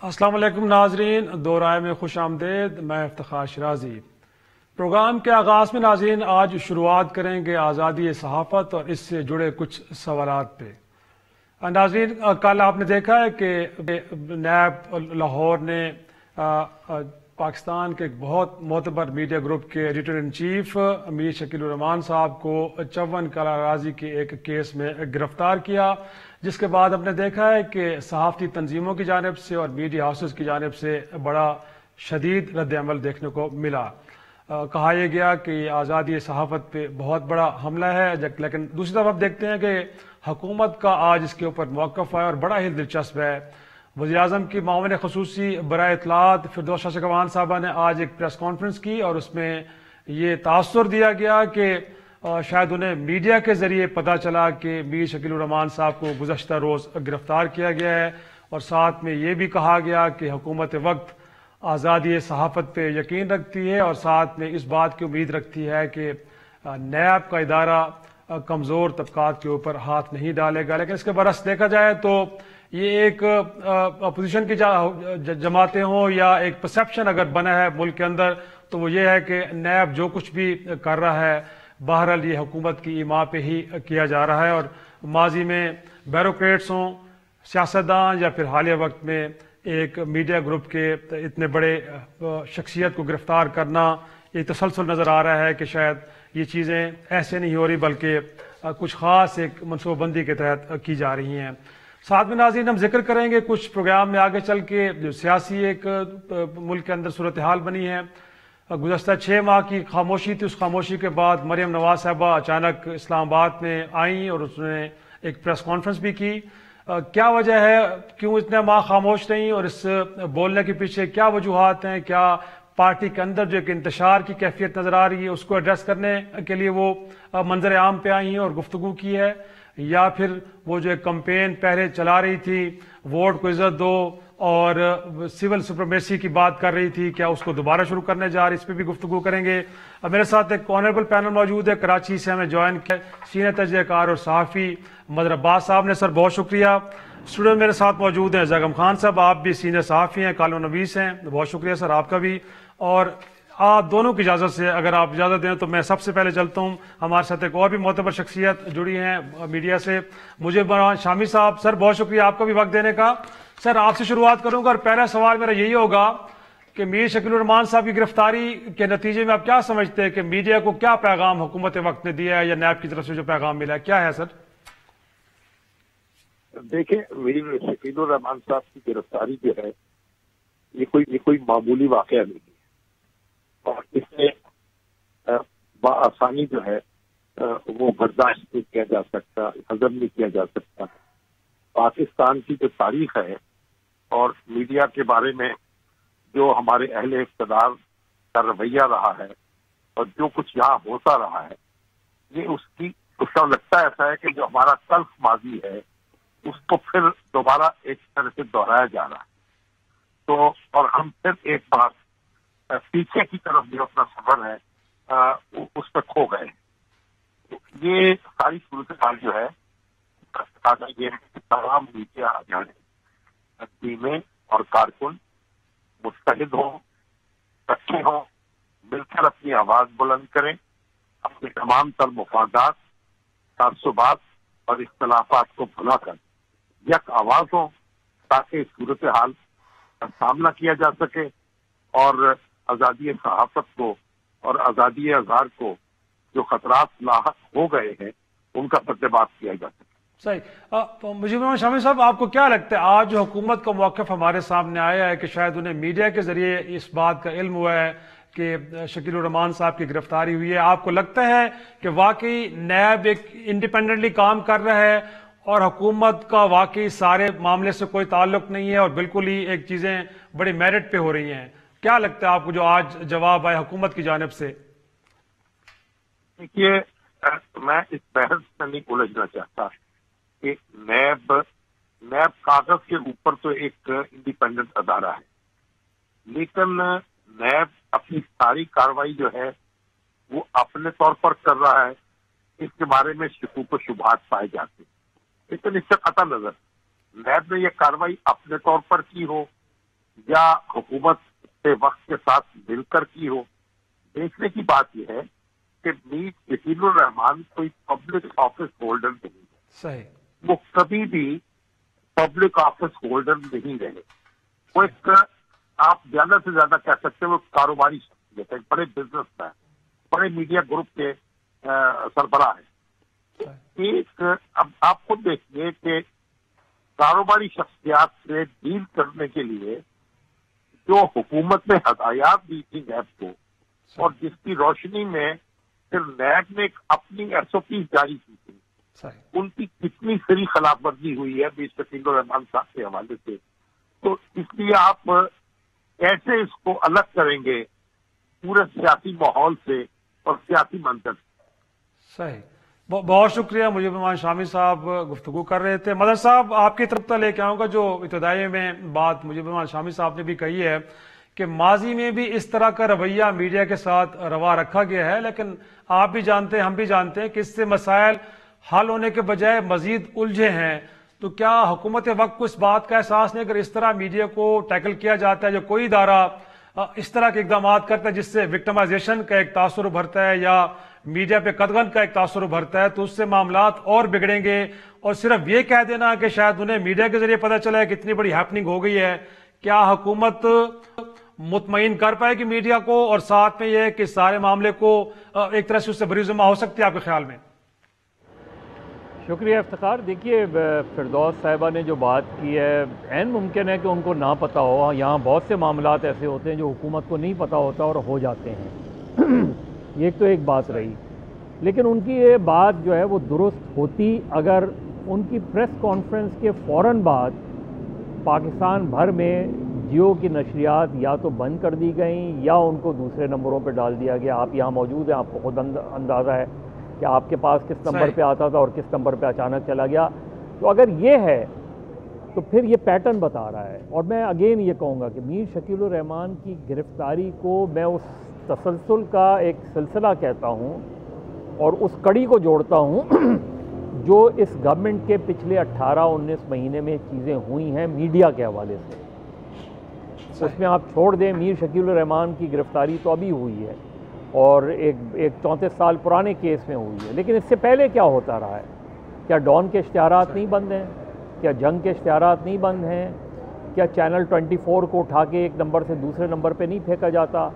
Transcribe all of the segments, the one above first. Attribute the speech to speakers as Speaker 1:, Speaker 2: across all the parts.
Speaker 1: السلام علیکم ناظرین، دو رائے میں خوش آمدید۔ میں افتخار شرازی۔ پروگرام کے آغاز میں ناظرین آج شروعات کریں گے آزادی صحافت اور اس سے جڑے کچھ سوالات پہ۔ ناظرین، کل آپ نے دیکھا ہے کہ نیب لاہور نے پاکستان کے ایک بہت معتبر میڈیا گروپ کے ایڈیٹر ان چیف امیر شکیل الرحمان صاحب کو 54 کالہ اراضی کے ایک کیس میں گرفتار کیا، جس کے بعد ہم نے دیکھا ہے کہ صحافتی تنظیموں کی جانب سے اور میڈیا ہاؤسز کی جانب سے بڑا شدید رد عمل دیکھنے کو ملا۔ کہا یہ گیا کہ یہ آزادی صحافت پہ بہت بڑا حملہ ہے، لیکن دوسری طرف اب دیکھتے ہیں کہ حکومت کا آج اس کے اوپر موقف ہے اور بڑا ہی دلچسپ ہے۔ وزیراعظم کی معاون خصوصی برائے اطلاعات فردوس شاہ شکوان صاحبہ نے آج ایک پریس کانفرنس کی اور اس میں یہ تاثر دیا گیا کہ شاید انہیں میڈیا کے ذریعے پتہ چلا کہ میر شکیل الرحمان صاحب کو گزشتہ روز گرفتار کیا گیا ہے، اور ساتھ میں یہ بھی کہا گیا کہ حکومت وقت آزادی صحافت پہ یقین رکھتی ہے اور ساتھ میں اس بات کی امید رکھتی ہے کہ نیب کا ادارہ کمزور طبقات کے اوپر ہاتھ نہیں ڈالے گا۔ لیکن اس کے برعکس دیکھا جائے تو یہ ایک اپوزیشن کی جماعتیں ہوں یا ایک پرسیپشن اگر بنا ہے ملک کے اندر تو وہ یہ ہے کہ نیب جو کچھ بھی کر رہا ہے بہرحال یہ حکومت کی ایما پہ ہی کیا جا رہا ہے، اور ماضی میں بیوروکریٹس ہوں، سیاستدان یا پھر حالیہ وقت میں ایک میڈیا گروپ کے اتنے بڑے شخصیت کو گرفتار کرنا ایک تسلسل نظر آ رہا ہے کہ شاید یہ چیزیں ایسے نہیں ہو رہی بلکہ کچھ خاص ایک منصوبہ بندی کے تحت کی جا رہی ہیں۔ ساتھ میں ناظرین ہم ذکر کریں گے کچھ پروگرام میں آگے چل کے جو سیاسی ایک ملک کے اندر صورتحال بنی ہے۔ گزشتہ 6 ماہ کی خاموشی تھی، اس خاموشی کے بعد مریم نواز صاحبہ اچانک اسلام آباد میں آئیں اور اس نے ایک پریس کانفرنس بھی کی۔ کیا وجہ ہے، کیوں اتنے ماہ خاموش رہیں اور اس بولنے کے پیچھے کیا وجوہات ہیں؟ کیا پارٹی کے اندر جو ایک انتشار کی کیفیت نظر آ رہی ہے اس کو ایڈریس کرنے کے لیے وہ منظر عام پہ آئی ہیں اور گفتگو کی ہے، یا پھر وہ جو ایک کمپین پہلے چلا رہی تھی ووٹ کو عزت دو اور سول سپریمیسی کی بات کر رہی تھی، کیا اس کو دوبارہ شروع کرنے جا رہی؟ اس پہ بھی گفتگو کریں گے۔ میرے ساتھ ایک آنریبل پینل موجود ہے، کراچی سے ہمیں جوائن کیا سینئر تجزیہ کار اور صحافی مظہر عباس صاحب نے۔ سر بہت شکریہ۔ اسٹوڈیو میرے ساتھ موجود ہیں زیغم خان صاحب، آپ بھی سینئر صحافی ہیں، کالم نویس ہیں، بہت شکریہ سر آپ کا بھی۔ اور آپ دونوں کی اجازت سے اگر آپ اجازت دیں تو میں سب سے پہلے چلتا ہوں، ہمارے ساتھ ایک اور بھی معتبر شخصیت جڑی ہیں میڈیا سے، مجھے شامی صاحب۔ سر بہت شکریہ آپ کا بھی وقت دینے کا۔ سر آپ سے شروعات کروں گا اور پہلا سوال میرا یہی ہوگا کہ میر شکیل الرحمان صاحب کی گرفتاری کے نتیجے میں آپ کیا سمجھتے ہیں کہ میڈیا کو کیا پیغام حکومت وقت نے دیا ہے یا نیب کی طرف سے جو پیغام ملا ہے کیا ہے سر؟
Speaker 2: دیکھیں، میر شکیل الرحمان صاحب کی گرفتاری جو ہے یہ کوئی معمولی واقعہ نہیں ہے اور اس سے بآسانی جو ہے وہ برداشت نہیں کیا جا سکتا، ہضم نہیں کیا جا سکتا۔ پاکستان کی جو تاریخ ہے اور میڈیا کے بارے میں جو ہمارے اہل اقتدار کا رویہ رہا ہے اور جو کچھ یہاں ہوتا رہا ہے، یہ اس کا لگتا ایسا ہے کہ جو ہمارا تلخ ماضی ہے اس کو پھر دوبارہ ایک طرح سے دہرایا جا رہا ہے، تو اور ہم پھر ایک بار پیچھے کی طرف جو اپنا سفر ہے اس پہ کھو گئے۔ یہ ساری صورتحال جو ہے یہ تمام میڈیا ٹیمیں اور کارکن متحد ہوں، اکٹھے ہوں، مل کر اپنی آواز بلند کریں، اپنے تمام تر مفادات، تعصبات اور اختلافات کو بھلا کر یک آواز ہوں تاکہ اس صورتحال کا سامنا کیا جا سکے اور آزادی صحافت کو اور آزادی اظہار کو جو خطرات لاحق ہو گئے ہیں ان کا پردباغ کیا جا سکے۔
Speaker 1: صحیح۔ مجیب الرحمان شامی صاحب، آپ کو کیا لگتا ہے آج جو حکومت کا موقف ہمارے سامنے آیا ہے کہ شاید انہیں میڈیا کے ذریعے اس بات کا علم ہوا ہے کہ شکیل الرحمان صاحب کی گرفتاری ہوئی ہے، آپ کو لگتا ہے کہ واقعی نیب ایک انڈیپینڈنٹلی کام کر رہا ہے اور حکومت کا واقعی سارے معاملے سے کوئی تعلق نہیں ہے اور بالکل ہی ایک چیزیں بڑی میرٹ پہ ہو رہی ہیں؟ کیا لگتا ہے آپ کو جو آج جواب آئے حکومت کی جانب سے؟
Speaker 2: دیکھیے، میں اس بحث میں نہیں الجھنا چاہتا کہ نیب کاغذ کے اوپر تو ایک انڈیپینڈنٹ ادارہ ہے، لیکن نیب اپنی ساری کارروائی جو ہے وہ اپنے طور پر کر رہا ہے، اس کے بارے میں شکوک و شبہات پائے جاتے ہیں، لیکن اس سے قطع نظر نیب نے یہ کارروائی اپنے طور پر کی ہو یا حکومت سے وقت کے ساتھ مل کر کی ہو. دیکھنے کی بات یہ ہے کہ میر یقین الرحمان کوئی پبلک آفس ہولڈر نہیں ہے.
Speaker 1: صحیح.
Speaker 2: وہ کبھی بھی پبلک آفس ہولڈر نہیں رہے. وہ ایک آپ زیادہ سے زیادہ کہہ سکتے ہیں وہ کاروباری شخصیت ہے, بڑے بزنس مین, بڑے میڈیا گروپ کے سربراہ ہیں. ایک اب آپ خود دیکھیے کہ کاروباری شخصیات سے ڈیل کرنے کے لیے جو حکومت نے ہدایات دی تھی نیب کو, اور جس کی روشنی میں پھر نیب نے اپنی ایس او پی جاری کی تھی, ان کی کتنی سری خلاف ورزی ہوئی ہے میر شکیل الرحمان صاحب کے حوالے سے. تو اس لیے آپ کیسے اس کو الگ کریں گے پورے سیاسی ماحول سے اور سیاسی منظر سے.
Speaker 1: صحیح. بہت شکریہ. مجیب الرحمان شامی صاحب گفتگو کر رہے تھے. مدن صاحب آپ کی طرف لے کے آؤں گا. جو ابتدائی میں بات مجیب الرحمان شامی صاحب نے بھی کہی ہے کہ ماضی میں بھی اس طرح کا رویہ میڈیا کے ساتھ روا رکھا گیا ہے, لیکن آپ بھی جانتے ہیں, ہم بھی جانتے ہیں کہ اس سے مسائل حل ہونے کے بجائے مزید الجھے ہیں. تو کیا حکومت وقت کو اس بات کا احساس نہیں اگر اس طرح میڈیا کو ٹیکل کیا جاتا ہے, جو کوئی ادارہ اس طرح کے اقدامات کرتا ہے جس سے وکٹمائزیشن کا ایک تاثر ابھرتا ہے یا میڈیا پہ قدغن کا ایک تاثر ابھرتا ہے, تو اس سے معاملات اور بگڑیں گے. اور صرف یہ کہہ دینا کہ شاید انہیں میڈیا کے ذریعے پتہ چلا ہے کہ اتنی بڑی ہیپننگ ہو گئی ہے, کیا حکومت مطمئن کر پائے گی میڈیا کو؟ اور ساتھ میں یہ کہ سارے معاملے کو ایک طرح سے اس سے بری ذمہ ہو سکتی ہے آپ کے خیال میں؟
Speaker 3: شکریہ افتخار. دیکھیے فردوس صاحبہ نے جو بات کی ہے, عین ممکن ہے کہ ان کو نہ پتہ ہو. یہاں بہت سے معاملات ایسے ہوتے ہیں جو حکومت کو نہیں پتہ ہوتا اور ہو جاتے ہیں. یہ تو ایک بات رہی, لیکن ان کی یہ بات جو ہے وہ درست ہوتی اگر ان کی پریس کانفرنس کے فوراً بعد پاکستان بھر میں جیو کی نشریات یا تو بند کر دی گئیں یا ان کو دوسرے نمبروں پہ ڈال دیا گیا. آپ یہاں موجود ہیں, آپ کو خود اندازہ ہے کہ آپ کے پاس کس نمبر پہ آتا تھا اور کس نمبر پہ اچانک چلا گیا. تو اگر یہ ہے تو پھر یہ پیٹرن بتا رہا ہے. اور میں اگین یہ کہوں گا کہ میر شکیل الرحمان کی گرفتاری کو میں اس تسلسل کا ایک سلسلہ کہتا ہوں اور اس کڑی کو جوڑتا ہوں جو اس گورنمنٹ کے پچھلے 18-19 مہینے میں چیزیں ہوئی ہیں میڈیا کے حوالے سے. اس میں آپ چھوڑ دیں میر شکیل الرحمان کی گرفتاری تو ابھی ہوئی ہے اور ایک 34 سال پرانے کیس میں ہوئی ہے, لیکن اس سے پہلے کیا ہوتا رہا ہے؟ کیا ڈان کے اشتہارات نہیں بند ہیں؟ کیا جنگ کے اشتہارات نہیں بند ہیں؟ کیا چینل 24 کو اٹھا کے ایک نمبر سے دوسرے نمبر پہ نہیں پھینکا جاتا؟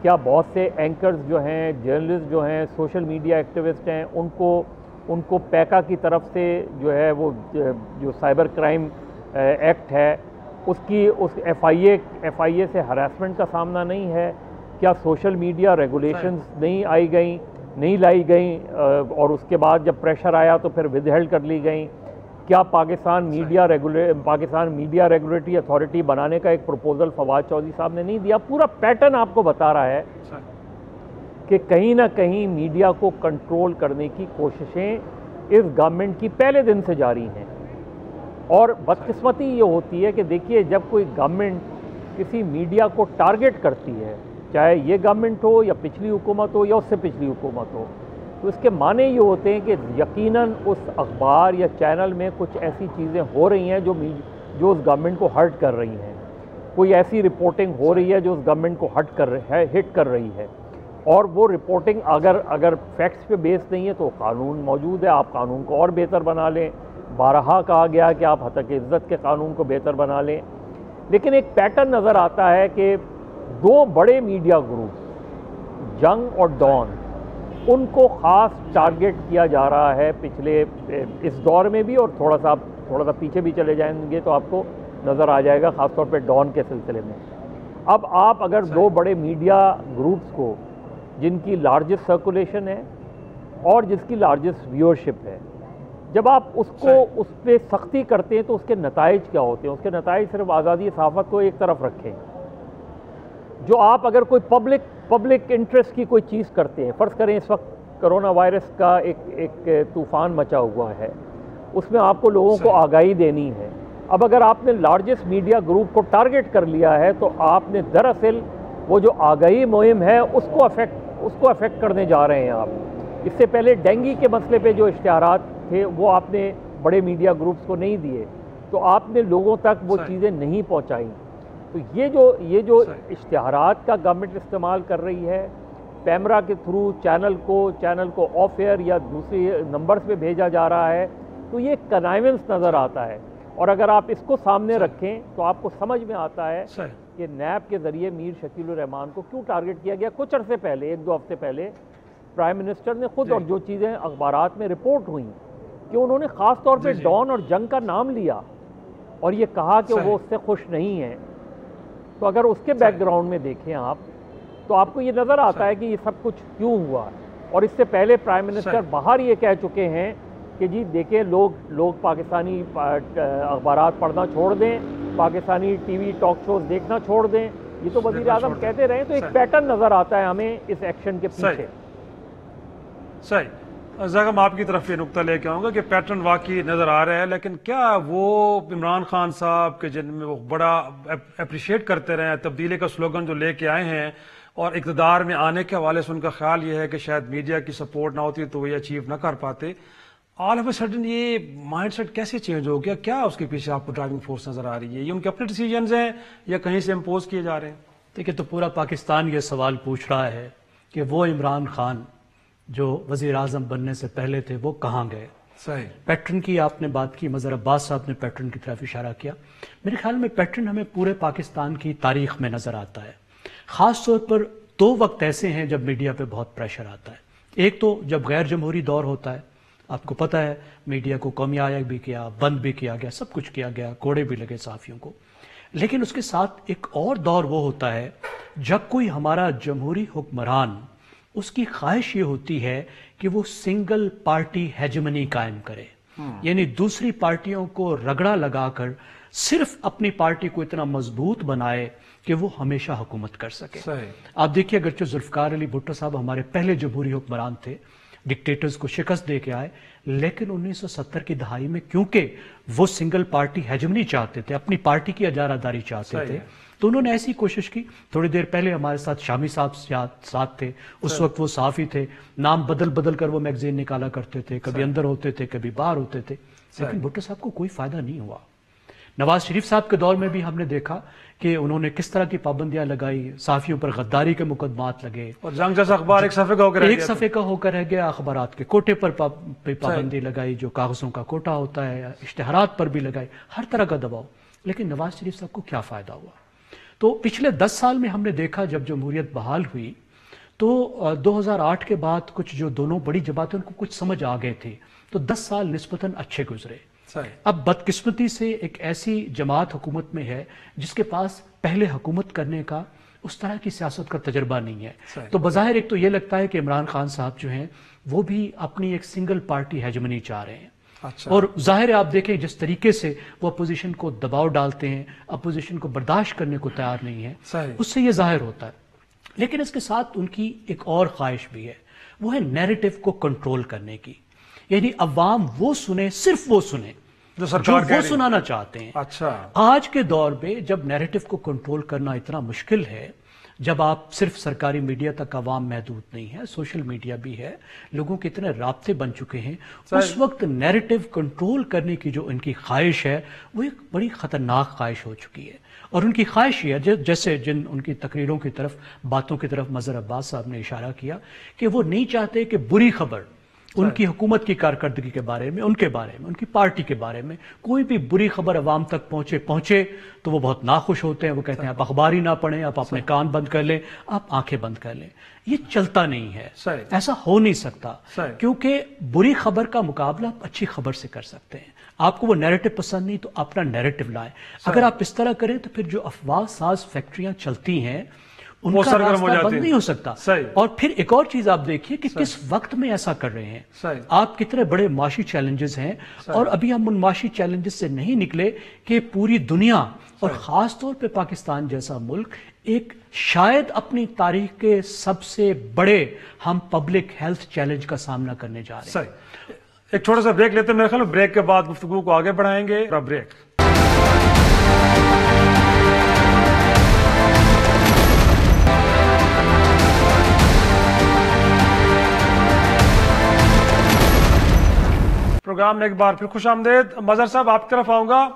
Speaker 3: کیا بہت سے اینکرز جو ہیں, جرنلسٹ جو ہیں, سوشل میڈیا ایکٹیوسٹ ہیں, ان کو پیکا کی طرف سے جو ہے وہ جو سائبر کرائم ایکٹ ہے اس ایف آئی اے سے ہراسمنٹ کا سامنا نہیں ہے؟ کیا سوشل میڈیا ریگولیشنز نہیں لائی گئیں اور اس کے بعد جب پریشر آیا تو پھر ود ہیلڈ کر لی گئیں؟ کیا پاکستان میڈیا ریگولیٹری اتھارٹی بنانے کا ایک پروپوزل فواد چودھری صاحب نے نہیں دیا؟ پورا پیٹرن آپ کو بتا رہا ہے کہ کہیں نہ کہیں میڈیا کو کنٹرول کرنے کی کوششیں اس گورنمنٹ کی پہلے دن سے جاری ہیں. اور بدقسمتی یہ ہوتی ہے کہ دیکھیے جب کوئی گورنمنٹ کسی میڈیا کو ٹارگٹ کرتی ہے, چاہے یہ گورنمنٹ ہو یا پچھلی حکومت ہو یا اس سے پچھلی حکومت ہو, تو اس کے معنی یہ ہوتے ہیں کہ یقیناً اس اخبار یا چینل میں کچھ ایسی چیزیں ہو رہی ہیں جو اس گورنمنٹ کو ہرٹ کر رہی ہیں, کوئی ایسی رپورٹنگ ہو رہی ہے جو اس گورنمنٹ کو ہٹ کر رہی ہے. اور وہ رپورٹنگ اگر فیکٹس پہ بیس نہیں ہے تو قانون موجود ہے, آپ قانون کو اور بہتر بنا لیں. بارہا کہا گیا کہ آپ حقوق عزت کے قانون کو بہتر بنا لیں. لیکن ایک پیٹرن نظر آتا ہے کہ دو بڑے میڈیا گروپ جنگ اور ڈان, ان کو خاص ٹارگٹ کیا جا رہا ہے پچھلے اس دور میں بھی, اور تھوڑا سا پیچھے بھی چلے جائیں گے تو آپ کو نظر آ جائے گا, خاص طور پہ ڈان کے سلسلے میں. اب آپ اگر دو بڑے میڈیا گروپس کو جن کی لارجسٹ سرکولیشن ہے اور جس کی لارجسٹ ویورشپ ہے, جب آپ اس پہ سختی کرتے ہیں تو اس کے نتائج کیا ہوتے ہیں؟ اس کے نتائج صرف آزادی صحافت کو ایک طرف رکھیں. جو آپ اگر کوئی پبلک انٹرسٹ کی کوئی چیز کرتے ہیں, فرض کریں اس وقت کرونا وائرس کا ایک طوفان مچا ہوا ہے, اس میں آپ کو لوگوں کو آگاہی دینی ہے. اب اگر آپ نے لارجسٹ میڈیا گروپ کو ٹارگٹ کر لیا ہے تو آپ نے دراصل وہ جو آگاہی مہم ہے اس کو افیکٹ کرنے جا رہے ہیں آپ. اس سے پہلے ڈینگی کے مسئلے پہ جو اشتہارات تھے وہ آپ نے بڑے میڈیا گروپس کو نہیں دیے, تو آپ نے لوگوں تک وہ چیزیں نہیں پہنچائیں. تو یہ جو اشتہارات کا گورنمنٹ استعمال کر رہی ہے، پیمرا کے تھرو چینل کو آف ایئر یا دوسری نمبرز پہ بھیجا جا رہا ہے، تو یہ کنائیونس نظر آتا ہے. اور اگر آپ اس کو سامنے رکھیں تو آپ کو سمجھ میں آتا ہے کہ نیب کے ذریعے میر شکیل الرحمان کو کیوں ٹارگٹ کیا گیا. کچھ عرصے پہلے، 1-2 ہفتے پہلے، پرائم منسٹر نے خود، اور جو چیزیں اخبارات میں رپورٹ ہوئیں، کہ انہوں نے خاص طور پہ ڈان اور جنگ کا نام لیا اور یہ کہا کہ وہ اس سے خوش نہیں ہیں. تو اگر اس کے بیک گراؤنڈ میں دیکھیں آپ، تو آپ کو یہ نظر آتا ہے کہ یہ سب کچھ کیوں ہوا. اور اس سے پہلے پرائم منسٹر باہر یہ کہہ چکے ہیں کہ جی دیکھیں، لوگ پاکستانی اخبارات پڑھنا چھوڑ دیں، Pakistani TV talk shows دیکھنا چھوڑ دیں. یہ تو وزیر اعظم کہتے رہے. تو ایک پیٹرن نظر آتا ہے ہمیں اس ایکشن کے پیچھے.
Speaker 1: صحیح. زاغم، آپ کی طرف یہ نقطہ لے کے آؤں گا کہ پیٹرن واقعی نظر آ رہا ہے، لیکن کیا وہ عمران خان صاحب کے جن میں وہ بڑا اپریشیٹ کرتے رہے ہیں، تبدیلی کا سلوگن جو لے کے آئے ہیں، اور اقتدار میں آنے کے حوالے سے ان کا خیال یہ ہے کہ شاید میڈیا کی سپورٹ نہ ہوتی تو وہ یہ اچیو نہ کر پاتے، آل آف اے سڈن یہ مائنڈ سیٹ کیسے چینج ہو گیا؟ کیا اس کے پیچھے آپ کو ڈرائیونگ فورس نظر آ رہی ہے؟ یہ ان کے اپنے ڈیسیجنز ہیں یا کہیں سے امپوز کیے جا رہے ہیں؟
Speaker 4: دیکھیں، تو پورا پاکستان یہ سوال پوچھ رہا ہے کہ وہ عمران خان جو وزیر اعظم بننے سے پہلے تھے وہ کہاں گئے؟
Speaker 1: صحیح.
Speaker 4: پیٹرن کی آپ نے بات کی، مظہر عباس صاحب نے پیٹرن کی طرف اشارہ کیا. میرے خیال میں پیٹرن ہمیں پورے پاکستان کی تاریخ میں نظر آتا ہے. خاص طور پر 2 وقت ایسے ہیں جب میڈیا پہ بہت پریشر آتا ہے. ایک تو جب غیر جمہوری دور ہوتا ہے، آپ کو پتہ ہے میڈیا کو قومی آیا بھی کیا، بند بھی کیا گیا، سب کچھ کیا گیا، کوڑے بھی لگے صحافیوں کو. لیکن اس کے ساتھ ایک اور دور وہ ہوتا ہے جب کوئی ہمارا جمہوری حکمران، اس کی خواہش یہ ہوتی ہے کہ وہ سنگل پارٹی ہیجمنی قائم کرے، یعنی دوسری پارٹیوں کو رگڑا لگا کر صرف اپنی پارٹی کو اتنا مضبوط بنائے کہ وہ ہمیشہ حکومت کر سکے. آپ دیکھیے، اگرچہ ذوالفقار علی بھٹو صاحب ہمارے پہلے جمہوری حکمران تھے، ڈکٹیٹرز کو شکست دے کے آئے، لیکن 1970 کی دہائی میں کیونکہ وہ سنگل پارٹی ہیجمنی چاہتے تھے، اپنی پارٹی کی اجارہ داری چاہتے تھے، تو انہوں نے ایسی کوشش کی. تھوڑی دیر پہلے ہمارے ساتھ شامی صاحب ساتھ تھے، اس وقت وہ صحافی تھے، نام بدل کر وہ میگزین نکالا کرتے تھے، کبھی اندر ہوتے تھے کبھی باہر ہوتے تھے، لیکن بھٹو صاحب کو کوئی فائدہ نہیں ہوا. نواز شریف صاحب کے دور میں بھی ہم نے دیکھا کہ انہوں نے کس طرح کی پابندیاں لگائی، صحافیوں پر غداری کے مقدمات لگے،
Speaker 1: اور جنگ جیسا اخبار ایک صفحے کا ہو کر رہ گیا. اخبارات کے کوٹے پر پابندی لگائی، جو کاغذوں کا کوٹا ہوتا ہے، اشتہارات پر بھی لگائی، ہر طرح کا دباؤ. لیکن نواز شریف صاحب کو کیا فائدہ ہوا؟ تو پچھلے 10 سال میں ہم نے دیکھا جب جمہوریت بحال ہوئی تو 2008 کے بعد کچھ جو دونوں بڑی جماعتیں ان کو کچھ سمجھ آ گئے تھے، تو 10 سال نسبتاً اچھے گزرے. اب بدقسمتی سے ایک ایسی جماعت حکومت میں ہے جس کے پاس پہلے حکومت کرنے کا اس طرح کی سیاست کا تجربہ نہیں ہے. تو بظاہر ایک تو یہ لگتا ہے کہ عمران خان صاحب جو ہیں وہ بھی اپنی ایک سنگل پارٹی ہیجمنی چاہ رہے ہیں. اور ظاہر ہے آپ دیکھیں جس طریقے سے وہ اپوزیشن کو دباؤ ڈالتے ہیں، اپوزیشن کو برداشت کرنے کو تیار نہیں ہے، اس سے یہ ظاہر ہوتا ہے. لیکن اس کے ساتھ ان کی ایک اور خواہش بھی ہے، وہ ہے نیریٹو کو کنٹرول کرنے کی. یعنی عوام وہ سنیں، صرف وہ سنیں جو وہ سنانا چاہتے ہیں. آج کے دور میں جب نیریٹو کو کنٹرول کرنا اتنا مشکل ہے، جب آپ صرف سرکاری میڈیا تک عوام محدود نہیں ہے، سوشل میڈیا بھی ہے، لوگوں کے اتنے رابطے بن چکے ہیں، اس وقت نیریٹو کنٹرول کرنے کی جو ان کی خواہش ہے وہ ایک بڑی خطرناک خواہش ہو چکی ہے. اور ان کی خواہش یہ ہے، جیسے جن ان کی تقریروں کی طرف، باتوں کی طرف مظہر عباس صاحب نے اشارہ کیا، کہ وہ نہیں چاہتے کہ بری خبر ان کی حکومت کی کارکردگی کے بارے میں، ان کے بارے میں، ان کی پارٹی کے بارے میں کوئی بھی بری خبر عوام تک پہنچے تو وہ بہت ناخوش ہوتے ہیں. وہ کہتے ہیں آپ اخبار ہی نہ پڑھیں، آپ اپنے کان بند کر لیں، آپ آنکھیں بند کر لیں. یہ چلتا نہیں ہے، ایسا ہو نہیں سکتا، کیونکہ بری خبر کا مقابلہ آپ اچھی خبر سے کر سکتے ہیں. آپ کو وہ نیریٹو پسند نہیں تو اپنا نیریٹو لائیں. اگر آپ اس طرح کریں تو پھر جو افواہ ساز فیکٹریاں چلتی ہیں ان کا راستہ بند نہیں ہو سکتا. اور پھر ایک اور چیز آپ دیکھیے کہ کس وقت میں ایسا کر رہے ہیں. آپ کتنے بڑے معاشی چیلنجز ہیں، اور ابھی ہم ان معاشی چیلنجز سے نہیں نکلے کہ پوری دنیا اور خاص طور پہ پاکستان جیسا ملک ایک شاید اپنی تاریخ کے سب سے بڑے ہم پبلک ہیلتھ چیلنج کا سامنا کرنے جا رہے ہیں. ایک چھوٹا سا بریک لیتے ہیں، میرے خیال میں بریک کے بعد گفتگو کو آگے بڑھائیں گے. بریک. پروگرام میں ایک بار پھر خوش آمدید. مظہر صاحب آپ کی طرف آؤں گا.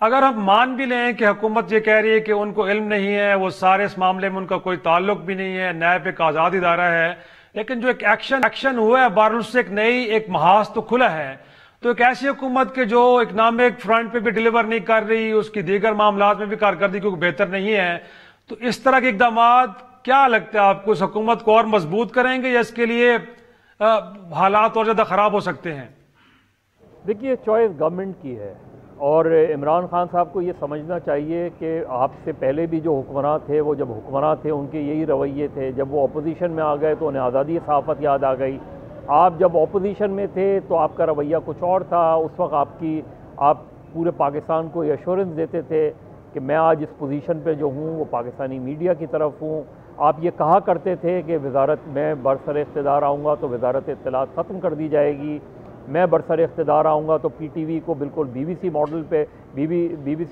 Speaker 1: اگر ہم مان بھی لیں کہ حکومت یہ کہہ رہی ہے کہ ان کو علم نہیں ہے، وہ سارے اس معاملے میں ان کا کوئی تعلق بھی نہیں ہے، نیب ایک آزاد ادارہ ہے، لیکن جو ایک ایکشن ہوا ہے بار سے ایک محاذ تو کھلا ہے، تو ایک ایسی حکومت کے جو اکنامک فرنٹ پہ بھی ڈیلیور نہیں کر رہی، اس کی دیگر معاملات میں بھی کارکردگی کیونکہ بہتر نہیں ہے، تو اس طرح کے اقدامات کیا لگتا ہے آپ کو اس حکومت کو اور مضبوط کریں گے یا اس کے لیے حالات اور زیادہ خراب ہو سکتے ہیں؟
Speaker 3: دیکھیے، چوائس گورنمنٹ کی ہے، اور عمران خان صاحب کو یہ سمجھنا چاہیے کہ آپ سے پہلے بھی جو حکمراں تھے، وہ جب حکمراں تھے ان کے یہی رویے تھے، جب وہ اپوزیشن میں آ گئے تو انہیں آزادی صحافت یاد آ گئی، آپ جب اپوزیشن میں تھے تو آپ کا رویہ کچھ اور تھا، اس وقت آپ پورے پاکستان کو یہ ایشورنس دیتے تھے کہ میں آج اس پوزیشن پہ جو ہوں وہ پاکستانی میڈیا کی طرف ہوں، آپ یہ کہا کرتے تھے کہ وزارت میں برسر اقتدار آؤں گا تو وزارت اطلاعات ختم کر دی جائے گی، میں برسر اقتدار آؤں گا تو پی ٹی وی کو بالکل بی بی سی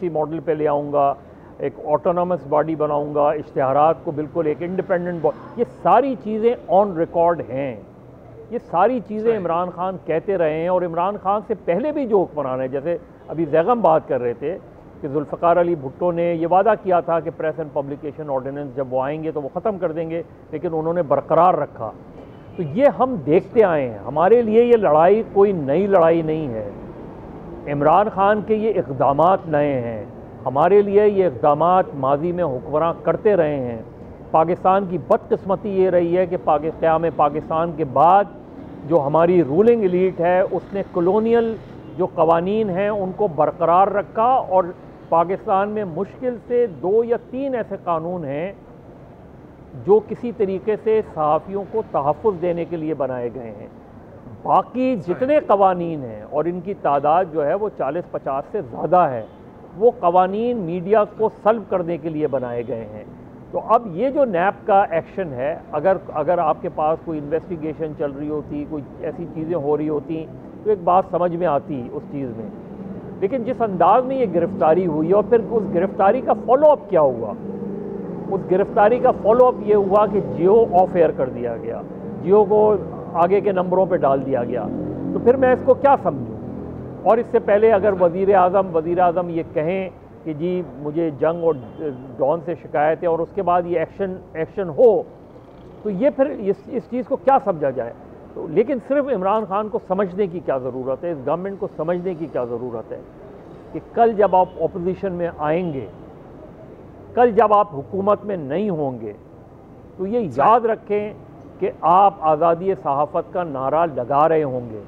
Speaker 3: ماڈل پہ لے آؤں گا، ایک آٹونومس باڈی بناؤں گا، اشتہارات کو بالکل ایک انڈیپینڈنٹ یہ ساری چیزیں آن ریکارڈ ہیں، یہ ساری چیزیں عمران خان کہتے رہے ہیں، اور عمران خان سے پہلے بھی جو حکمران ہیں، جیسے ابھی زیغم بات کر رہے تھے کہ ذوالفقار علی بھٹو نے یہ وعدہ کیا تھا کہ پریس اینڈ پبلیکیشن آرڈیننس جب وہ آئیں گے تو وہ ختم کر دیں گے، لیکن انہوں نے برقرار رکھا، تو یہ ہم دیکھتے آئے ہیں، ہمارے لیے یہ لڑائی کوئی نئی لڑائی نہیں ہے، عمران خان کے یہ اقدامات نئے ہیں، ہمارے لیے یہ اقدامات ماضی میں حکمراں کرتے رہے ہیں، پاکستان کی بدقسمتی یہ رہی ہے کہ قیام پاکستان کے بعد جو ہماری رولنگ ایلیٹ ہے اس نے کلونیل جو قوانین ہیں ان کو برقرار رکھا، اور پاکستان میں مشکل سے 2 یا 3 ایسے قانون ہیں جو کسی طریقے سے صحافیوں کو تحفظ دینے کے لیے بنائے گئے ہیں، باقی جتنے قوانین ہیں اور ان کی تعداد جو ہے وہ 40-50 سے زیادہ ہے، وہ قوانین میڈیا کو سلب کرنے کے لیے بنائے گئے ہیں۔ تو اب یہ جو نیب کا ایکشن ہے، اگر آپ کے پاس کوئی انویسٹیگیشن چل رہی ہوتی، کوئی ایسی چیزیں ہو رہی ہوتی تو ایک بات سمجھ میں آتی اس چیز میں، لیکن جس انداز میں یہ گرفتاری ہوئی اور پھر اس گرفتاری کا فالو اپ کیا ہوا، اس گرفتاری کا فالو اپ یہ ہوا کہ جیو آف ایئر کر دیا گیا، جیو کو آگے کے نمبروں پہ ڈال دیا گیا، تو پھر میں اس کو کیا سمجھوں؟ اور اس سے پہلے اگر وزیر اعظم یہ کہیں کہ جی مجھے جنگ اور ڈان سے شکایت ہے، اور اس کے بعد یہ ایکشن ہو، تو یہ پھر اس چیز کو کیا سمجھا جائے؟ تو لیکن صرف عمران خان کو سمجھنے کی کیا ضرورت ہے، اس گورنمنٹ کو سمجھنے کی کیا ضرورت ہے کہ کل جب آپ اپوزیشن میں آئیں گے، کل جب آپ حکومت میں نہیں ہوں گے، تو یہ یاد رکھیں کہ آپ آزادی صحافت کا نعرہ لگا رہے ہوں گے،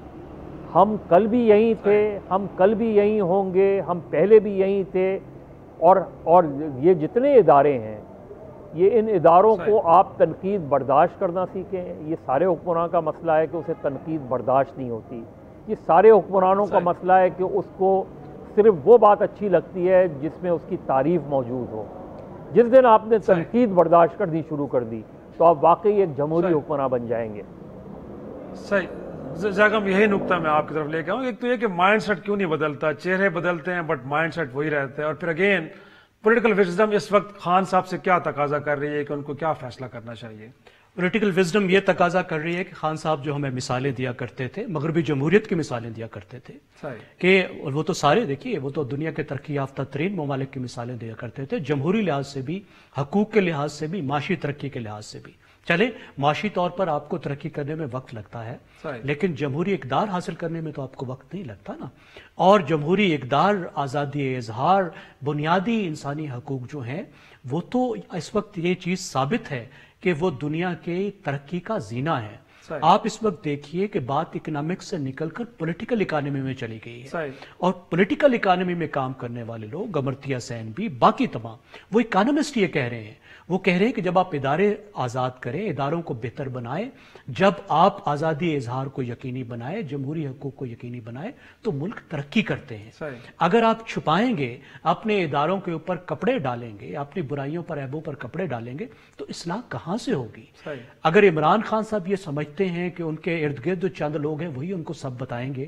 Speaker 3: ہم کل بھی یہیں تھے، ہم کل بھی یہیں ہوں گے، ہم پہلے بھی یہیں تھے، اور یہ جتنے ادارے ہیں، یہ ان اداروں کو آپ تنقید برداشت کرنا سیکھیں۔ یہ سارے حکمران کا مسئلہ ہے کہ اسے تنقید برداشت نہیں ہوتی، یہ سارے حکمرانوں کا مسئلہ ہے کہ اس کو صرف وہ بات اچھی لگتی ہے جس میں اس کی تعریف موجود ہو۔ جس دن آپ نے تنقید برداشت کرنی شروع کر دی تو آپ واقعی ایک جمہوری حکمراں بن جائیں گے۔
Speaker 1: صحیح زیغم، یہی نقطہ میں آپ کی طرف لے کے آؤں۔ ایک تو یہ کہ مائنڈ سیٹ کیوں نہیں بدلتا، چہرے بدلتے ہیں بٹ مائنڈ سیٹ وہی رہتا ہے، اور پھر اگین پولیٹیکل وزڈم اس وقت خان صاحب سے کیا تقاضا کر رہی ہے کہ ان کو کیا فیصلہ کرنا چاہیے؟
Speaker 4: پولیٹیکل وزڈم یہ تقاضا کر رہی ہے کہ خان صاحب جو ہمیں مثالیں دیا کرتے تھے، مغربی جمہوریت کی مثالیں دیا کرتے تھے، کہ وہ تو سارے دیکھیے، وہ تو دنیا کے ترقی یافتہ ترین ممالک کی مثالیں دیا کرتے تھے، جمہوری لحاظ سے بھی، حقوق کے لحاظ سے بھی، معاشی ترقی کے لحاظ سے بھی۔ چلے معاشی طور پر آپ کو ترقی کرنے میں وقت لگتا ہے، لیکن جمہوری اقدار حاصل کرنے میں تو آپ کو وقت نہیں لگتا نا، اور جمہوری اقدار، آزادی اظہار، بنیادی انسانی حقوق جو ہیں، وہ تو اس وقت یہ چیز ثابت ہے کہ وہ دنیا کے ترقی کا زینہ ہے۔ آپ اس وقت دیکھیے کہ بات اکنامکس سے نکل کر پولیٹیکل اکانومی میں چلی گئی ہے، اور پولیٹیکل اکانومی میں کام کرنے والے لوگ، امرتیا سین بھی، باقی تمام، وہ اکانومسٹ یہ کہہ رہے ہیں، وہ کہہ رہے ہیں کہ جب آپ ادارے آزاد کریں، اداروں کو بہتر بنائیں، جب آپ آزادی اظہار کو یقینی بنائیں، جمہوری حقوق کو یقینی بنائیں، تو ملک ترقی کرتے ہیں۔ اگر آپ چھپائیں گے، اپنے اداروں کے اوپر کپڑے ڈالیں گے، اپنی برائیوں پر، عیبوں پر کپڑے ڈالیں گے، تو اصلاح کہاں سے ہوگی؟ اگر عمران خان صاحب یہ سمجھتے ہیں کہ ان کے ارد گرد جو چند لوگ ہیں وہی ان کو سب بتائیں گے،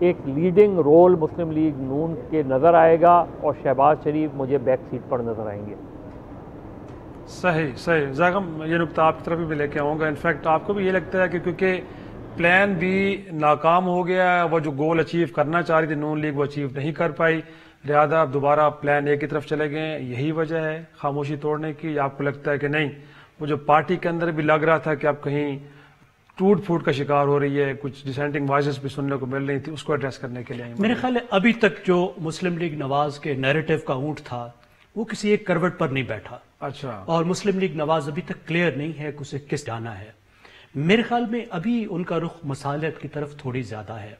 Speaker 3: ایک لیڈنگ رول مسلم لیگ نون کے نظر آئے گا اور شہباز شریف مجھے بیک سیٹ پر نظر آئیں گے۔
Speaker 1: صحیح زاغم، یہ نقطہ آپ کی طرف بھی لے کے آؤں گا۔ انفیکٹ آپ کو بھی یہ لگتا ہے کہ کیونکہ پلان بھی ناکام ہو گیا ہے، وہ جو گول اچیو کرنا چاہ رہی تھی نون لیگ وہ اچیو نہیں کر پائی، لہٰذا اب دوبارہ پلان اے کی طرف چلے گئے ہیں، یہی وجہ ہے خاموشی توڑنے کی؟ یا آپ کو لگتا ہے کہ نہیں، وہ جو پارٹی کے اندر بھی لگ رہا تھا کہ اب کہیں ٹوٹ پھوٹ کا شکار ہو رہی ہے، کچھ ڈسینٹنگ وائسز بھی سننے کو مل رہی تھی، اس کو ایڈریس کرنے کے لیے؟
Speaker 4: میرے خیال ہے ابھی تک جو مسلم لیگ نواز کے نیریٹو کا اونٹ تھا وہ کسی ایک کروٹ پر نہیں بیٹھا،
Speaker 1: اچھا،
Speaker 4: اور مسلم لیگ نواز ابھی تک کلیئر نہیں ہے کہ اسے کس جانا ہے۔ میرے خیال میں ابھی ان کا رخ مصالحت کی طرف تھوڑی زیادہ ہے۔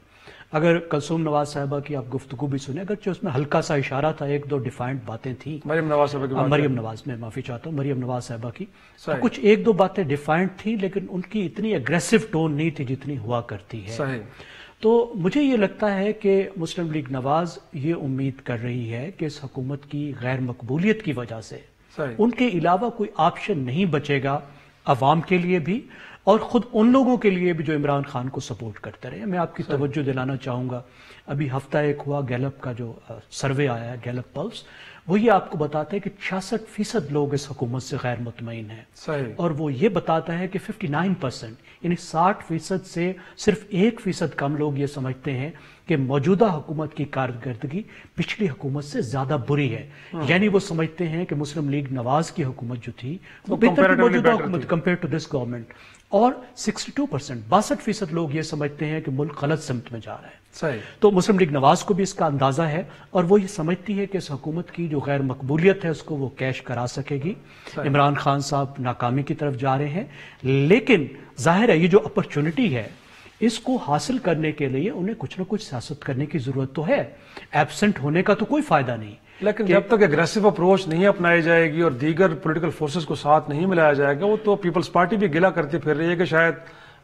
Speaker 4: اگر کلثوم نواز صاحبہ کی آپ گفتگو بھی سنیں، اگرچہ اس میں ہلکا سا اشارہ تھا، ایک دو ڈیفائنڈ باتیں تھیں،
Speaker 1: مریم نواز صاحبہ کی بات
Speaker 4: مریم نواز، میں معافی چاہتا ہوں، مریم نواز صاحبہ کی کچھ ایک دو باتیں ڈیفائنڈ تھیں، لیکن ان کی اتنی اگریسو ٹون نہیں تھی جتنی ہوا کرتی ہے۔
Speaker 1: صحیح۔
Speaker 4: تو مجھے یہ لگتا ہے کہ مسلم لیگ نواز یہ امید کر رہی ہے کہ اس حکومت کی غیر مقبولیت کی وجہ سے ان کے علاوہ کوئی آپشن نہیں بچے گا عوام کے لیے بھی اور خود ان لوگوں کے لیے بھی جو عمران خان کو سپورٹ کرتے رہے۔ میں آپ کی توجہ دلانا چاہوں گا، ابھی ہفتہ ایک ہوا گیلپ کا جو سروے آیا ہے، گیلپ پلس، وہ یہ آپ کو بتاتا ہے کہ 66% لوگ اس حکومت سے غیر مطمئن ہیں، اور وہ یہ بتاتا ہے کہ 59%، یعنی 60% سے صرف 1% کم لوگ یہ سمجھتے ہیں کہ موجودہ حکومت کی کارکردگی پچھلی حکومت سے زیادہ بری ہے، یعنی وہ سمجھتے ہیں کہ مسلم لیگ نواز کی حکومت جو تھی وہ بہتر تھی موجودہ حکومت کمپیئر ٹو دس گورنمنٹ، اور 62% لوگ یہ سمجھتے ہیں کہ ملک غلط سمت میں جا رہا ہے۔
Speaker 1: صحیح۔
Speaker 4: تو مسلم لیگ نواز کو بھی اس کا اندازہ ہے، اور وہ یہ سمجھتی ہے کہ اس حکومت کی جو غیر مقبولیت ہے اس کو وہ کیش کرا سکے گی۔ عمران خان صاحب ناکامی کی طرف جا رہے ہیں، لیکن ظاہر ہے یہ جو اپرچونٹی ہے اس کو حاصل کرنے کے لیے انہیں کچھ نہ کچھ سیاست کرنے کی ضرورت تو ہے، ایبسنٹ ہونے کا تو کوئی فائدہ نہیں۔
Speaker 1: لیکن جب تک اگریسو اپروچ نہیں اپنائی جائے گی اور دیگر پولیٹیکل فورسز کو ساتھ نہیں ملایا جائے گا، وہ تو پیپلز پارٹی بھی گلہ کرتی پھر رہی ہے کہ شاید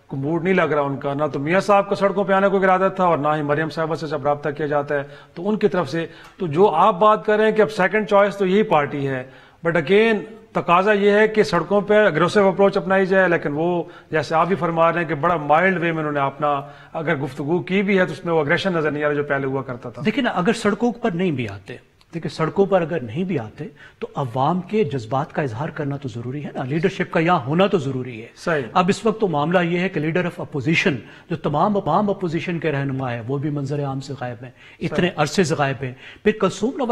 Speaker 1: کوئی موڈ نہیں لگ رہا ان کا، نہ تو میاں صاحب کا سڑکوں پہ آنے کو ارادہ تھا اور نہ ہی مریم صاحبہ سے جب رابطہ کیا جاتا ہے تو ان کی طرف سے تو جو آپ بات کر رہے ہیں کہ اب سیکنڈ چوائس تو یہی پارٹی ہے، بٹ اگین تقاضا یہ ہے کہ سڑکوں پہ اگریسو اپروچ اپنائی جائے، لیکن وہ جیسے آپ بھی فرما رہے ہیں کہ بڑا مائلڈ وے میں انہوں نے اپنا اگر گفتگو کی بھی ہے تو اس میں وہ اگریشن نظر نہیں آ رہا جو پہلے ہوا کرتا تھا۔
Speaker 4: دیکھیں نا، اگر سڑکوں پر نہیں بھی آتے، دیکھیں سڑکوں پر اگر نہیں بھی آتے تو عوام کے جذبات کا اظہار کرنا تو ضروری ہے نا، لیڈرشپ کا یہاں ہونا تو ضروری ہے۔
Speaker 1: صحیح۔
Speaker 4: اب اس وقت تو معاملہ یہ ہے کہ لیڈر آف اپوزیشن جو تمام اپوزیشن کے رہنما ہے وہ بھی منظر عام سے غائب ہیں، اتنے عرصے سے غائب ہیں۔ پھر کلثوم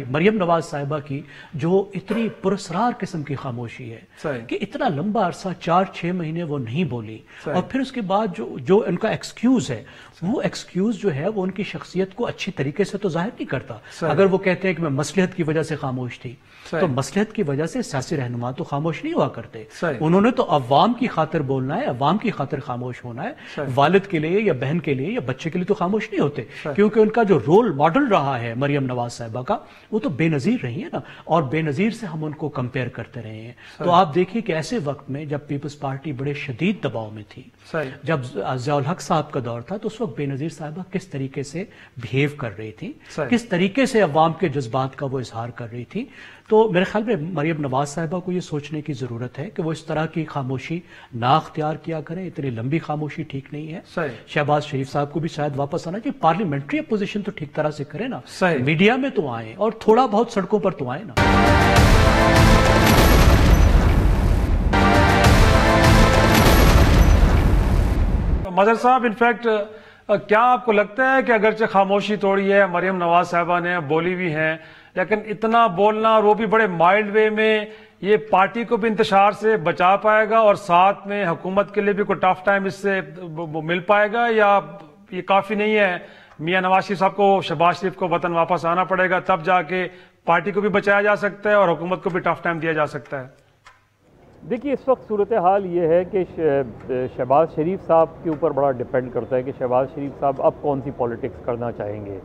Speaker 4: مریم نواز صاحبہ کی جو اتنی پراسرار قسم کی خاموشی ہے کہ اتنا لمبا عرصہ 4-6 مہینے وہ نہیں بولی، اور پھر اس کے بعد جو ان کا ایکسکیوز ہے وہ ایکسکیوز جو ہے وہ ان کی شخصیت کو اچھی طریقے سے تو ظاہر نہیں کرتا۔ اگر وہ کہتے ہیں کہ میں مصلحت کی وجہ سے خاموش تھی تو مصلحت کی وجہ سے سیاسی رہنما تو خاموش نہیں ہوا کرتے، انہوں نے تو عوام کی خاطر بولنا ہے، عوام کی خاطر خاموش ہونا ہے، والد کے لیے یا بہن کے لیے یا بچے کے لیے تو خاموش نہیں ہوتے، کیونکہ ان کا جو رول ماڈل رہا ہے مریم نواز صاحبہ کا وہ تو بے نظیر رہی ہے نا، اور بے نظیر سے ہم ان کو کمپیئر کرتے رہے ہیں۔ تو آپ دیکھیے کہ ایسے وقت میں جب پیپلز پارٹی بڑے شدید دباؤ میں تھی، جب ضیاء الحق صاحب کا دور تھا، تو اس وقت بے نظیر صاحبہ کس طریقے سے بہیو کر رہی تھی، کس طریقے سے عوام کے جذبات کا وہ اظہار کر رہی تھی۔ تو میرے خیال میں مریم نواز صاحبہ کو یہ سوچنے کی ضرورت ہے کہ وہ اس طرح کی خاموشی نہ اختیار کیا کریں، اتنی لمبی خاموشی ٹھیک نہیں ہے۔ شہباز شریف صاحب کو بھی شاید واپس آنا چاہیے، پارلیمنٹری اپوزیشن تو ٹھیک طرح سے کرے نا، میڈیا میں تو آئیں اور تھوڑا بہت سڑکوں پر تو آئیں نا۔
Speaker 1: مظہر صاحب، انفیکٹ کیا آپ کو لگتا ہے کہ اگرچہ خاموشی توڑی ہے مریم نواز صاحبہ نے، بولی بھی ہیں، لیکن اتنا بولنا اور وہ بھی بڑے مائلڈ وے میں، یہ پارٹی کو بھی انتشار سے بچا پائے گا اور ساتھ میں حکومت کے لیے بھی کوئی ٹف ٹائم اس سے مل پائے گا، یا یہ کافی نہیں ہے؟ میاں نواز شریف صاحب کو، شہباز شریف کو وطن واپس آنا پڑے گا تب جا کے پارٹی کو بھی بچایا جا سکتا ہے اور حکومت کو بھی ٹف ٹائم دیا جا سکتا ہے؟
Speaker 3: دیکھیے اس وقت صورتحال یہ ہے کہ شہباز شریف صاحب کے اوپر بڑا ڈیپینڈ کرتا ہے کہ شہباز شریف صاحب اب کون سی پولیٹکس کرنا چاہیں گے۔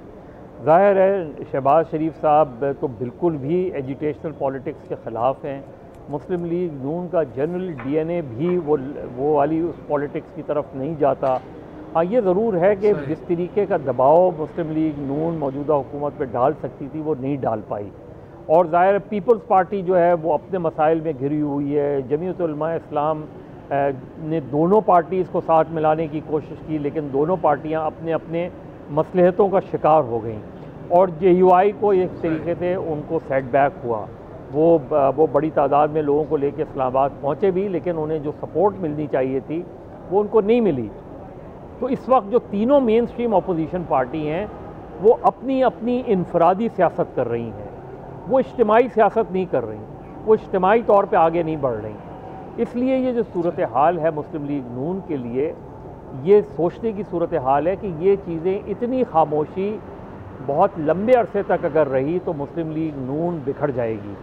Speaker 3: ظاہر ہے شہباز شریف صاحب تو بالکل بھی ایجوٹیشنل پولیٹکس کے خلاف ہیں، مسلم لیگ نون کا جنرل ڈی این اے بھی وہ والی اس پولیٹکس کی طرف نہیں جاتا۔ ہاں یہ ضرور ہے کہ جس طریقے کا دباؤ مسلم لیگ نون موجودہ حکومت پہ ڈال سکتی تھی وہ نہیں ڈال پائی، اور ظاہر پیپلز پارٹی جو ہے وہ اپنے مسائل میں گھری ہوئی ہے، جمعیت علماء اسلام نے دونوں پارٹیز کو ساتھ ملانے کی کوشش کی، لیکن دونوں پارٹیاں اپنے اپنے مصلحتوں کا شکار ہو گئیں، اور JUI کو ایک طریقے سے ان کو سیٹ بیک ہوا۔ وہ بڑی تعداد میں لوگوں کو لے کے اسلام آباد پہنچے بھی، لیکن انہیں جو سپورٹ ملنی چاہیے تھی وہ ان کو نہیں ملی۔ تو اس وقت جو تینوں مین اسٹریم اپوزیشن پارٹی ہیں وہ اپنی اپنی انفرادی سیاست کر رہی ہیں، وہ اجتماعی سیاست نہیں کر رہی، وہ اجتماعی طور پہ آگے نہیں بڑھ رہی۔ اس لیے یہ جو صورتحال ہے مسلم لیگ نون کے لیے، یہ سوچنے کی صورتحال ہے کہ یہ چیزیں اتنی خاموشی بہت لمبے عرصے تک اگر رہی تو مسلم لیگ نون بکھر جائے گی،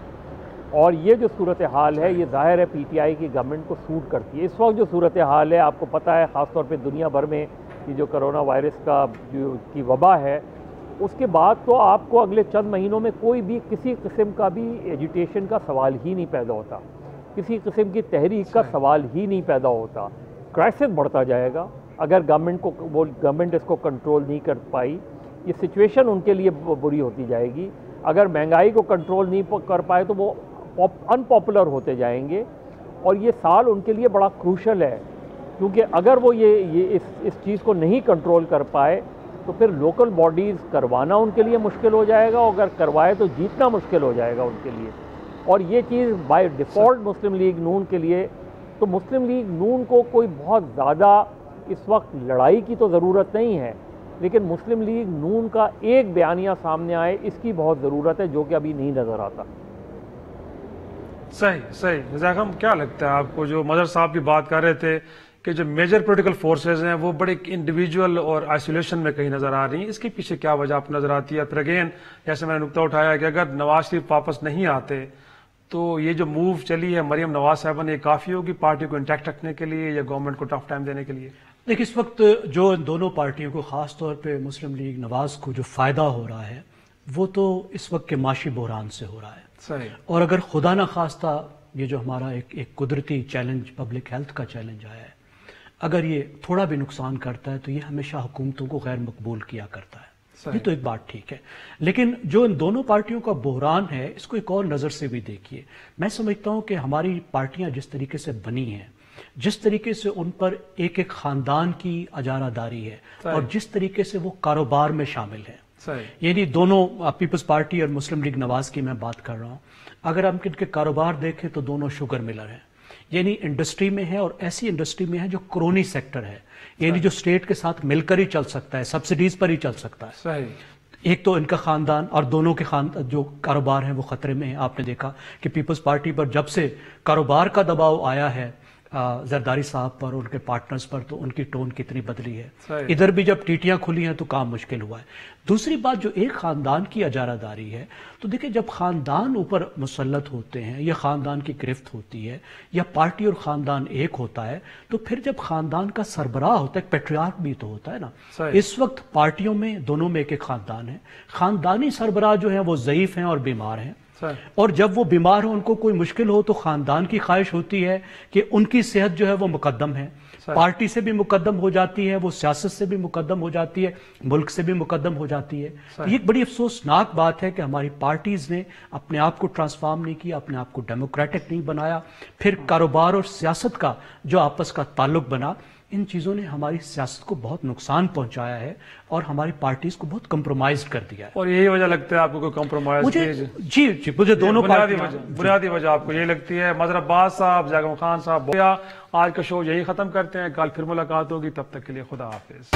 Speaker 3: اور یہ جو صورتحال ہے یہ ظاہر ہے PTI کی گورنمنٹ کو سوٹ کرتی ہے۔ اس وقت جو صورتحال ہے آپ کو پتہ ہے، خاص طور پہ دنیا بھر میں یہ جو کرونا وائرس کی وبا ہے، اس کے بعد تو آپ کو اگلے چند مہینوں میں کوئی بھی کسی قسم کا بھی ایجیٹیشن کا سوال ہی نہیں پیدا ہوتا، کسی قسم کی تحریک کا سوال ہی نہیں پیدا ہوتا۔ کرائسس بڑھتا جائے گا اگر گورنمنٹ اس کو کنٹرول نہیں کر پائی، یہ سچویشن ان کے لیے بری ہوتی جائے گی۔ اگر مہنگائی کو کنٹرول نہیں کر پائے تو وہ ان پاپولر ہوتے جائیں گے، اور یہ سال ان کے لیے بڑا کروشل ہے، کیونکہ اگر وہ یہ اس چیز کو نہیں کنٹرول کر پائے تو پھر لوکل باڈیز کروانا ان کے لیے مشکل ہو جائے گا، اور اگر کروائے تو جیتنا مشکل ہو جائے گا ان کے لیے۔ اور یہ چیز بائی ڈیفالٹ مسلم لیگ نون کے لیے، تو مسلم لیگ نون کو کوئی بہت زیادہ اس وقت لڑائی کی تو ضرورت نہیں ہے، لیکن مسلم لیگ نون کا ایک بیانیہ سامنے آئے اس کی بہت ضرورت ہے، جو کہ ابھی نہیں نظر آتا۔
Speaker 1: صحیح رضا خان، کیا لگتا ہے آپ کو، جو مظہر صاحب بھی بات کر رہے تھے کہ جو میجر پولیٹیکل فورسز ہیں وہ بڑے انڈیویجول اور آئسولیشن میں کہیں نظر آ رہی ہیں، اس کے پیچھے کیا وجہ آپ کو نظر آتی ہے؟ پھر اگین جیسے میں نے نقطہ اٹھایا کہ اگر نواز شریف واپس نہیں آتے تو یہ جو موو چلی ہے مریم نواز صاحبہ نے، یہ کافی ہوگی پارٹی کو انٹیکٹ رکھنے کے لیے یا گورنمنٹ کو ٹف ٹائم دینے کے لیے؟
Speaker 4: دیکھیں، اس وقت جو ان دونوں پارٹیوں کو، خاص طور پہ مسلم لیگ نواز کو جو فائدہ ہو رہا ہے وہ تو اس وقت کے معاشی بحران سے ہو رہا ہے۔
Speaker 1: صحیح۔
Speaker 4: اور اگر خدا نخواستہ یہ جو ہمارا ایک قدرتی چیلنج، پبلک ہیلتھ کا چیلنج آیا ہے، اگر یہ تھوڑا بھی نقصان کرتا ہے تو یہ ہمیشہ حکومتوں کو غیر مقبول کیا کرتا ہے۔ یہ تو ایک بات ٹھیک ہے، لیکن جو ان دونوں پارٹیوں کا بحران ہے اس کو ایک اور نظر سے بھی دیکھیے۔ میں سمجھتا ہوں کہ ہماری پارٹیاں جس طریقے سے بنی ہیں، جس طریقے سے ان پر ایک ایک خاندان کی اجارہ داری ہے، اور جس طریقے سے وہ کاروبار میں شامل ہیں، یعنی دونوں پیپلز پارٹی اور مسلم لیگ نواز کی میں بات کر رہا ہوں، اگر ہم ان کے کاروبار دیکھیں تو دونوں شوگر ملر ہیں، یعنی انڈسٹری میں ہے، اور ایسی انڈسٹری میں ہے جو کرونی سیکٹر ہے، یعنی جو اسٹیٹ کے ساتھ مل کر ہی چل سکتا ہے، سبسڈیز پر ہی چل سکتا ہے۔ صحیح۔ ایک تو ان کا خاندان اور دونوں کے جو کاروبار ہیں وہ خطرے میں ہیں۔ آپ نے دیکھا کہ پیپلز پارٹی پر جب سے کاروبار کا دباؤ آیا ہے زرداری صاحب پر، ان کے پارٹنرز پر، تو ان کی ٹون کتنی بدلی ہے۔ ادھر بھی جب ٹیٹیاں کھلی ہیں تو کام مشکل ہوا ہے۔ دوسری بات، جو ایک خاندان کی اجارہ داری ہے، تو دیکھیں جب خاندان اوپر مسلط ہوتے ہیں یا خاندان کی گرفت ہوتی ہے یا پارٹی اور خاندان ایک ہوتا ہے، تو پھر جب خاندان کا سربراہ ہوتا ہے، پیٹریارک بھی تو ہوتا ہے نا۔ اس وقت پارٹیوں میں دونوں میں ایک ایک خاندان ہے، خاندانی سربراہ جو ہیں وہ ضعیف ہیں اور بیمار ہیں، اور جب وہ بیمار ہوں، ان کو کوئی مشکل ہو تو خاندان کی خواہش ہوتی ہے کہ ان کی صحت جو ہے وہ مقدم ہے، پارٹی سے بھی مقدم ہو جاتی ہے، وہ سیاست سے بھی مقدم ہو جاتی ہے، ملک سے بھی مقدم ہو جاتی ہے۔ یہ ایک بڑی افسوسناک بات ہے کہ ہماری پارٹیز نے اپنے آپ کو ٹرانسفارم نہیں کیا، اپنے آپ کو ڈیموکریٹک نہیں بنایا، پھر کاروبار اور سیاست کا جو آپس کا تعلق بنا، ان چیزوں نے ہماری سیاست کو بہت نقصان پہنچایا ہے اور ہماری پارٹیز کو بہت کمپرومائز کر دیا ہے۔
Speaker 1: اور یہی وجہ لگتا ہے آپ کو کوئی کمپرومائز؟
Speaker 4: مجھے دونوں
Speaker 1: بنیادی وجہ آپ کو یہ لگتی ہے؟ مظہر عباس صاحب، زیغم خان صاحب، آج کا شو یہی ختم کرتے ہیں، کل پھر ملاقات ہوگی، تب تک کے لیے خدا حافظ۔